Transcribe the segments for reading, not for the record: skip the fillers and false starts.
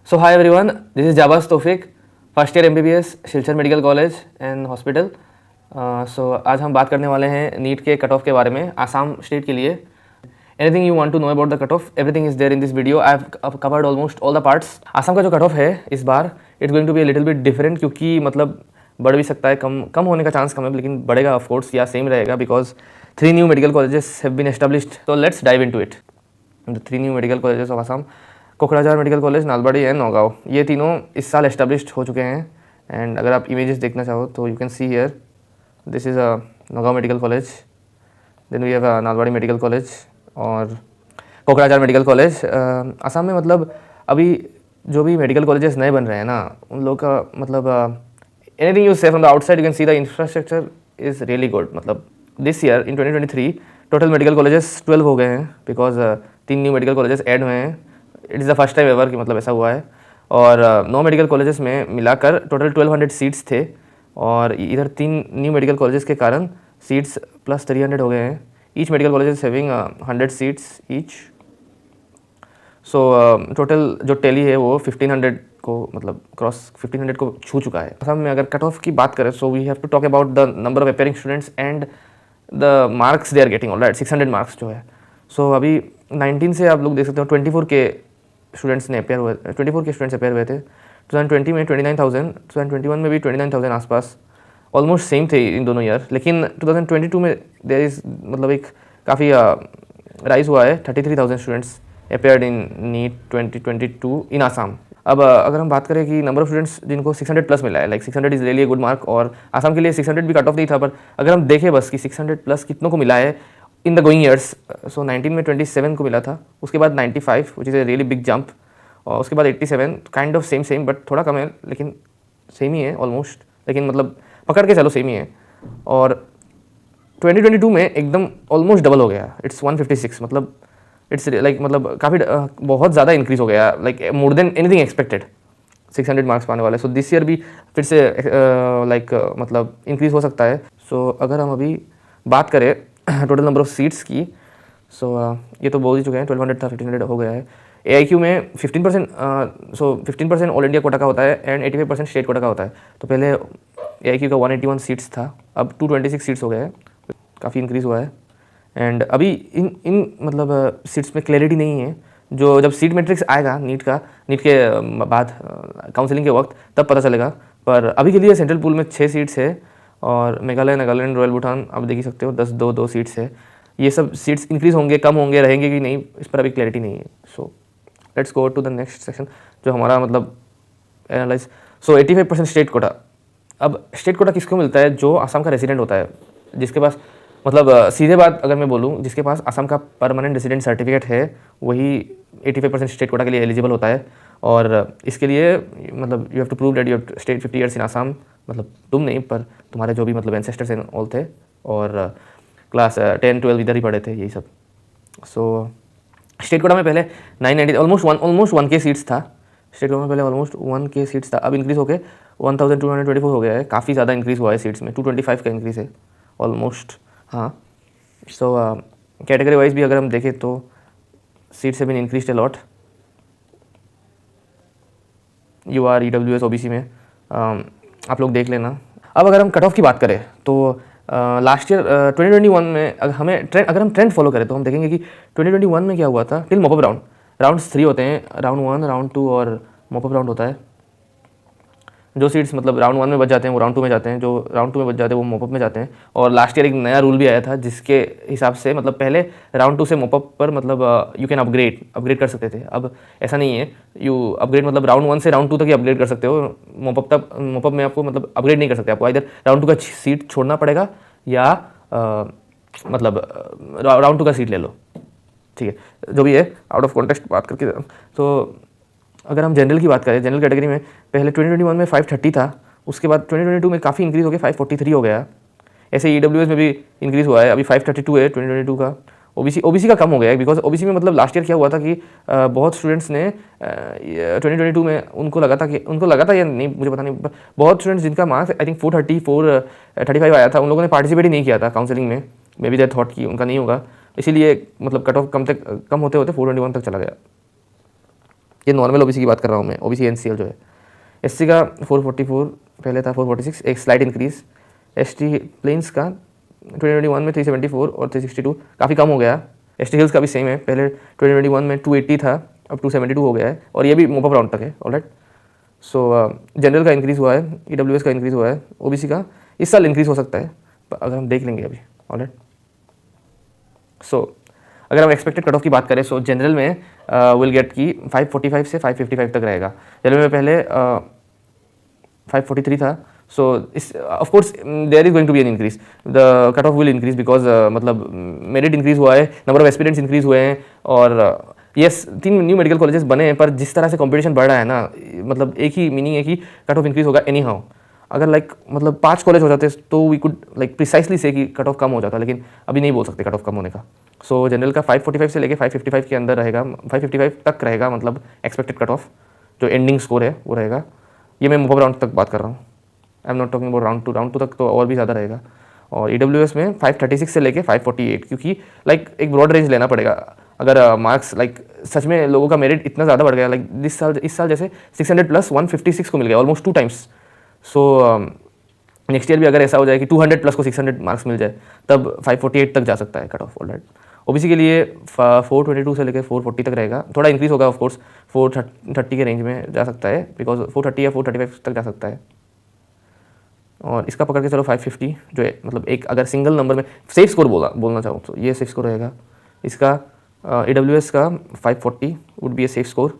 So hi everyone, this is Jabaz Tofik, first year MBBS Silchar medical college and hospital. So आज हम बात करने वाले हैं नीट के कट ऑफ के बारे में आसाम स्टेट के लिए। Anything you want to know about the cut off, everything is there in this video. I have covered almost all the parts. Assam का जो कट ऑफ है इस बार it's going to be a little bit different, क्योंकि मतलब बढ़ भी सकता है, कम होने का चांस कम है, लेकिन बढ़ेगा ऑफ कोर्स, या सेम रहेगा, because 3 new medical colleges have been established. तो let's dive into it. The 3 new medical colleges of Assam, Kokrajhar medical college, Nalbari and Nagaon, ये तीनों इस साल एस्टेब्लिश्ड हो चुके हैं। एंड अगर आप इमेजेस देखना चाहो तो you can see here, this is a Nagaon medical college, then we have a Nalbari medical college और कोकराझार मेडिकल कॉलेज। आसाम में मतलब अभी जो भी मेडिकल कॉलेजेस नए बन रहे हैं ना, उन लोग का मतलब anything you see from the outside you can see the infrastructure is really good. मतलब this year in 2023 total medical colleges 12 हो गए हैं, because 3 new medical colleges add हुए हैं। It is the first time ever कि मतलब ऐसा हुआ है। और 9 मेडिकल कॉलेजेस में मिलाकर टोटल 1200 सीट्स थे, और इधर 3 न्यू मेडिकल कॉलेजेस के कारण सीट्स प्लस 300 हो गए हैं। Each medical college is having 100 seats each. So total जो टैली है वो 1500 को मतलब क्रॉस 1500 को छू चुका है। असम में अगर कट ऑफ की बात करें, so we have to talk about the number of appearing students and the marks they are getting. Alright, 600 marks जो है। सो अभी 19 से आप लोग देख सकते हो 24 के स्टूडेंट्स ने अपेयर हुए, 24 के स्टूडेंट्स अपेयर हुए थे। 2020 में 29,000, 2021 में भी 29,000 आसपास, ऑलमोस्ट सेम थे इन दोनों ईयर। लेकिन 2022 में देयर इज़ मतलब एक काफ़ी राइज हुआ है, 33,000 स्टूडेंट्स अपेयर्ड इन नीट 2022 इन आसाम। अब अगर हम बात करें कि नंबर ऑफ स्टूडेंट्स जिनको 600 प्लस मिला है, like 600 is really good mark, और आसाम के लिए 600 भी कट ऑफ नहीं था। पर अगर हम देखें बस कि 600 प्लस कितनों को मिला है इन द गोइंग ईयर्स, सो 19 में 27 को मिला था, उसके बाद 95 which is a really big jump, और उसके बाद 87, काइंड ऑफ सेम बट थोड़ा कम है, लेकिन सेम ही है ऑलमोस्ट, लेकिन मतलब पकड़ के चलो सेम ही है। और 2022 में एकदम ऑलमोस्ट डबल हो गया, इट्स 156, मतलब इट्स लाइक मतलब काफ़ी बहुत ज़्यादा इंक्रीज़ हो गया, like more than anything expected. 600 marks पाने वाले, सो दिस ईयर भी फिर से लाइक मतलब इंक्रीज़ हो सकता है। सो अगर हम अभी बात करें टोटल नंबर ऑफ सीट्स की, सो ये तो बोल ही चुके हैं, 1200 था, 1500 हो गया है। AIQ में 15%, सो 15% ऑल इंडिया कोटा का होता है एंड 85% स्टेट कोटा का होता है। तो पहले AIQ का 181 सीट्स था, अब 226 सीट्स हो गए हैं, काफ़ी इंक्रीज़ हुआ है। एंड अभी इन मतलब सीट्स में क्लैरिटी नहीं है, जो जब सीट मैट्रिक्स आएगा नीट के बाद काउंसलिंग के वक्त तब पता चलेगा। पर अभी के लिए सेंट्रल पूल में 6 सीट्स है, और मेघालय, नागालैंड, रॉयल भूटान आप देख ही सकते हो 10-2 सीट्स है। ये सब सीट्स इंक्रीज़ होंगे, कम होंगे, रहेंगे कि नहीं, इस पर अभी क्लैरिटी नहीं है। So let's go to the next section, जो हमारा मतलब एनालाइज। सो 85% स्टेट कोटा। अब स्टेट कोटा किसको मिलता है? जो आसाम का रेजिडेंट होता है, जिसके पास मतलब सीधे बात अगर मैं बोलूँ, जिसके पास आसाम का परमानेंट रेजिडेंट सर्टिफिकेट है, वही 85% स्टेट कोटा के लिए एलिजिबल होता है। और इसके लिए मतलब you have to prove that you have stayed 50 years in Assam, मतलब तुम नहीं पर तुम्हारे जो भी मतलब एंसेस्टर्स एंड ऑल थे, और क्लास 10-12 इधर ही पढ़े थे, यही सब। सो स्टेट कोटा में पहले 990 ऑलमोस्ट 1K सीट्स था। स्टेट कोटा में पहले ऑलमोस्ट 1K सीट्स था, अब इंक्रीज़ होकर 1224 हो गया है। काफ़ी ज़्यादा इंक्रीज़ हुआ है सीट्स में, 225 का इंक्रीज़ है ऑलमोस्ट। हाँ, सो कैटेगरी वाइज भी अगर हम देखें तो seats have been increased a lot. UR, EWS, OBC में आप लोग देख लेना। अब अगर हम कट ऑफ की बात करें तो लास्ट ईयर 2021 में अगर हम ट्रेंड फॉलो करें तो हम देखेंगे कि 2021 में क्या हुआ था। टिल मॉपअप राउंड्स 3 होते हैं, राउंड 1, राउंड 2 और मॉपअप राउंड होता है। जो सीट्स मतलब राउंड 1 में बच जाते हैं वो राउंड 2 में जाते हैं, जो राउंड 2 में बच जाते हैं वो मॉपअप में जाते हैं। और लास्ट ईयर एक नया रूल भी आया था, जिसके हिसाब से मतलब पहले राउंड 2 से मॉपअप पर मतलब यू कैन अपग्रेड कर सकते थे। अब ऐसा नहीं है, यू अपग्रेड मतलब राउंड 1 से राउंड 2 तक ही अपग्रेड कर सकते हो। मॉपअप में आपको मतलब अपग्रेड नहीं कर सकते, आपको इधर राउंड 2 का सीट छोड़ना पड़ेगा, या मतलब राउंड 2 का सीट ले लो, ठीक है। जो भी है, आउट ऑफ कॉन्टेक्स्ट बात करके। तो अगर हम जनरल की बात करें, जनरल कैटेगरी में पहले 2021 में 530 था, उसके बाद 2022 में काफ़ी इंक्रीज़ हो गया, 543 हो गया। ऐसे EWS में भी इंक्रीज़ हुआ है, अभी 532 है 2022 का। OBC का कम हो गया है, बिकॉज OBC में मतलब लास्ट ईयर क्या हुआ था कि बहुत स्टूडेंट्स ने 2022 में उनको लगा था या नहीं मुझे पता नहीं, बहुत स्टूडेंट्स जिनका मार्क्स आई थिंक 430, 435 आया था, उन लोगों ने पार्टिसिपेट ही नहीं किया था काउंसलिंग में। मे बी दे थॉट कि उनका नहीं होगा, इसीलिए मतलब कट ऑफ कम होते होते 421 तक चला गया। ये नॉर्मल ओबीसी की बात कर रहा हूँ मैं, ओबीसी एनसीएल जो है। एससी का 444 पहले था 446, एक स्लाइट इंक्रीज। एसटी प्लेन्स का 2021 में 374 और 362 काफ़ी कम हो गया। एसटी हिल्स का भी सेम है, पहले 2021 में 280 था, अब 272 हो गया है, और ये भी मोपअप राउंड तक है। ऑलराइट, सो जनरल का इंक्रीज़ हुआ है, ईडब्ल्यूएस का इंक्रीज़ हुआ है, ओबीसी का इस साल इंक्रीज़ हो सकता है, अगर हम देख लेंगे अभी। ऑलराइट, सो अगर हम एक्सपेक्टेड कट ऑफ की बात करें, सो जनरल में विल गेट की 545 से 555 तक रहेगा। जनरल में पहले 543 था, सो इस of course there is going to be an increase, the cut off will increase because मतलब मेरिट इंक्रीज हुआ है, नंबर ऑफ एस्पिरेंट्स इंक्रीज हुए हैं, और यस 3 न्यू मेडिकल कॉलेजेस बने हैं, पर जिस तरह से कंपटीशन बढ़ रहा है ना, मतलब एक ही मीनिंग है कि कट ऑफ इंक्रीज होगा एनी हाउ। अगर लाइक मतलब 5 कॉलेज हो जाते तो वी कुड लाइक प्रिसाइसली से कि कट ऑफ कम हो जाता, लेकिन अभी नहीं बोल सकते कट ऑफ कम होने का। सो जनरल का 545 से लेके 555 के अंदर रहेगा, 555 तक रहेगा, मतलब एक्सपेक्टेड कट ऑफ जो एंडिंग स्कोर है वो रहेगा। ये मैं मोपअप राउंड तक बात कर रहा हूँ, I am not talking about round to तक तो और भी ज़्यादा रहेगा। और ईडब्ल्यूएस में 536 से लेके 548, क्योंकि लाइक एक ब्रॉड रेंज लेना पड़ेगा। अगर मार्क्स लाइक सच में लोगों का मेरिट इतना ज़्यादा बढ़ गया, लाइक इस साल जैसे 600 प्लस 156 को मिल गया, almost 2 times. So next year भी अगर ऐसा हो जाए कि 200 प्लस को 600 मार्क्स मिल जाए, तब 548 तक जा सकता है कट ऑफ। ऑलराइट, ओबीसी के लिए 422 से लेकर 440 तक रहेगा, थोड़ा इंक्रीज होगा ऑफ कोर्स, 430 के रेंज में जा सकता है, बिकॉज 430 या 435 तक जा सकता है। और इसका पकड़ के चलो 550 जो है, मतलब एक अगर सिंगल नंबर में सेफ स्कोर बोलना चाहूँ तो ये सेफ स्कोर रहेगा। इसका ईडब्ल्यूएस का 540 would be a safe score.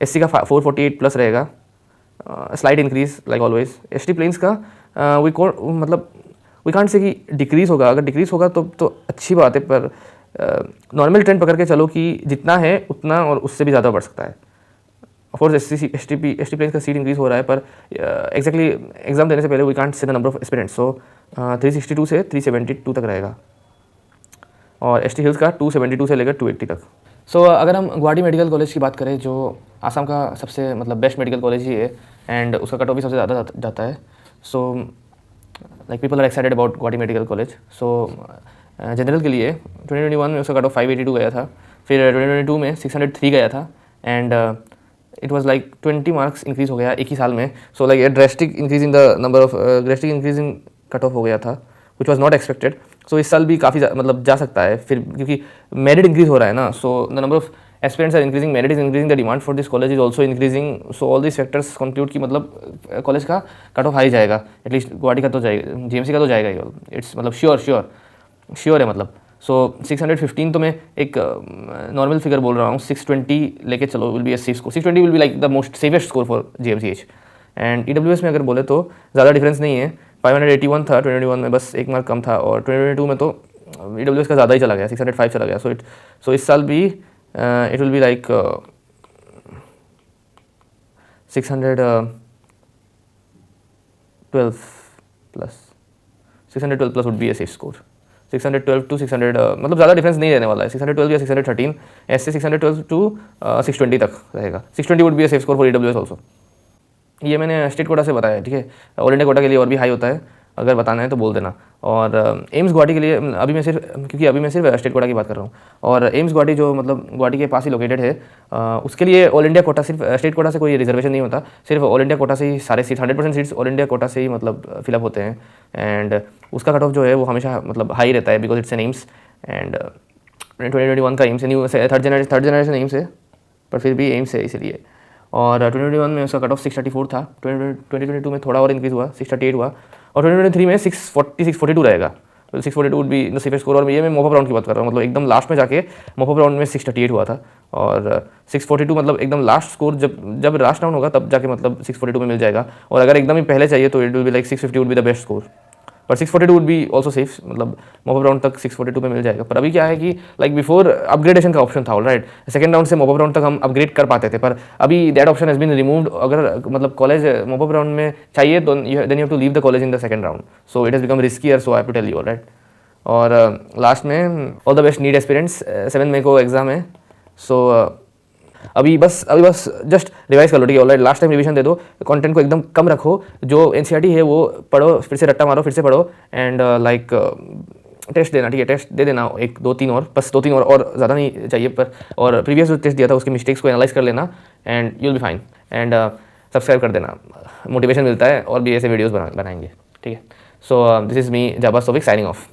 SC का 448 प्लस रहेगा, slide increase like always. ST plains का वी कांट से कि डिक्रीज होगा, अगर डिक्रीज होगा तो अच्छी बात है, पर नॉर्मल ट्रेंड पकड़ के चलो कि जितना है उतना और उससे भी ज़्यादा बढ़ सकता है। ऑफकोर्स एसटी प्लेन्स का सीट इंक्रीज हो रहा है, पर एग्जैक्टली एग्जाम देने से पहले we can't say the number of aspirants, so 362 से 372 तक रहेगा। और एसटी हिल्स का 272 से लेकर 280 तक। सो अगर हम गुवाहाटी मेडिकल कॉलेज की बात करें, जो आसाम का सबसे मतलब बेस्ट मेडिकल कॉलेज ही है, एंड उसका कट ऑफ भी सबसे ज़्यादा जाता है। So like people are excited about Guwahati medical college. So general के लिए 2021 में उसका कट ऑफ 582 गया था, फिर 2022 में 603 गया था, and it was like 20 marks increase हो गया एक ही साल में। So like drastic increase in the number of drastic increase in cut off हो गया था, विच वॉज नॉट एक्सपेक्टेड। सो इस साल भी काफ़ी मतलब जा सकता है फिर, क्योंकि मेरिट इंक्रीज हो रहा है ना, so the number of aspirants are increasing, merit is increasing, the demand for this college is also increasing. So all this factors conclude कि मतलब कॉलेज का कट ऑफ हाई जाएगा, एटलीस्ट गुवाहाटी का तो जाएगा, जीएमसी का तो जाएगा ही, इट्स मतलब श्योर है मतलब। सो 615 तो मैं एक नॉर्मल फिगर बोल रहा हूँ, 620 लेके चलो will be a safe score, 620 will be like the most safest score for GMCH. And EWS में अगर बोले तो ज़्यादा डिफरेंस नहीं है, 581 था 2021 में, बस एक मार्क कम था, और 2022 में तो ईडब्ल्यूएस का ज़्यादा ही चला गया, 605 चला गया। सो इस साल भी it will be like 612 plus, 612 plus would be a safe score. 612 to 600 मतलब ज़्यादा डिफरेंस नहीं रहने वाला है, 612 या 613, ऐसे 612 टू 620 तक रहेगा। 620 would be a safe score for EWS also. ये मैंने स्टेट कोटा से बताया, ठीक है, ऑल इंडिया कोटा के लिए और भी हाई होता है, अगर बताना है तो बोल देना। और एम्स गुवाहाटी के लिए अभी मैं सिर्फ स्टेट कोटा की बात कर रहा हूँ, और एम्स गुवाहाटी जो मतलब गुवाहाटी के पास ही लोकेटेड है, उसके लिए ऑल इंडिया कोटा, सिर्फ स्टेट कोटा से कोई रिजर्वेशन नहीं होता, सिर्फ ऑल इंडिया कोटा से ही सारे seat 100% seats all India quota से ही मतलब फिलअप होते हैं। एंड उसका कट ऑफ जो है वो हमेशा मतलब हाई रहता है, because it's an AIIMS. And 2021 का AIIMS new third generation AIIMS है, पर फिर भी एम्स है इसलिए। और 2021 में उसका कट ऑफ 634 था, 2022 में थोड़ा और इंक्रीज हुआ, 638 हुआ, और 2023 में 642 रहेगा। 642 would be the safest score. और ये मैं मोपअप राउंड की बात कर रहा हूँ, मतलब एकदम लास्ट में जाके मोपअप राउंड में 638 हुआ था, और 642 मतलब एकदम लास्ट स्कोर, जब लास्ट राउंड होगा तब जाके मतलब 642 में मिल जाएगा। और अगर एकदम ही पहले चाहिए तो it will be like 650 would be the best score, पर 642 वुड बी ऑल्सो सेफ, मतलब मोपअप राउंड तक 642 में मिल जाएगा। पर अभी क्या है कि लाइक बिफोर अपग्रेडेशन का ऑप्शन था, ऑलराइट, सेकंड राउंड से मोपअप राउंड तक हम अपग्रेड कर पाते थे, पर अभी that option has been removed. अगर मतलब कॉलेज मोपअप राउंड में चाहिए तो then you have to leave the college in the second round, so it has become riskier, so I have to tell you, alright. और last में all the best NEET aspirants, 7 मई को exam है। सो अभी बस just revise कर लो, ठीक है, alright, last time revision दे दो, कंटेंट को एकदम कम रखो, जो एनसीईआरटी है वो पढ़ो, फिर से रट्टा मारो, फिर से पढ़ो, एंड लाइक टेस्ट देना, ठीक है, टेस्ट दे देना 1 2 3 और, बस 2 3 और ज़्यादा नहीं चाहिए पर, और प्रीवियस जो टेस्ट दिया था उसके मिस्टेक्स को एनालाइज कर लेना and you will be fine. And subscribe कर देना, मोटिवेशन मिलता है और भी ऐसे वीडियोज़ बनाएंगे, ठीक है। So this is me Jabaz Tofik signing of.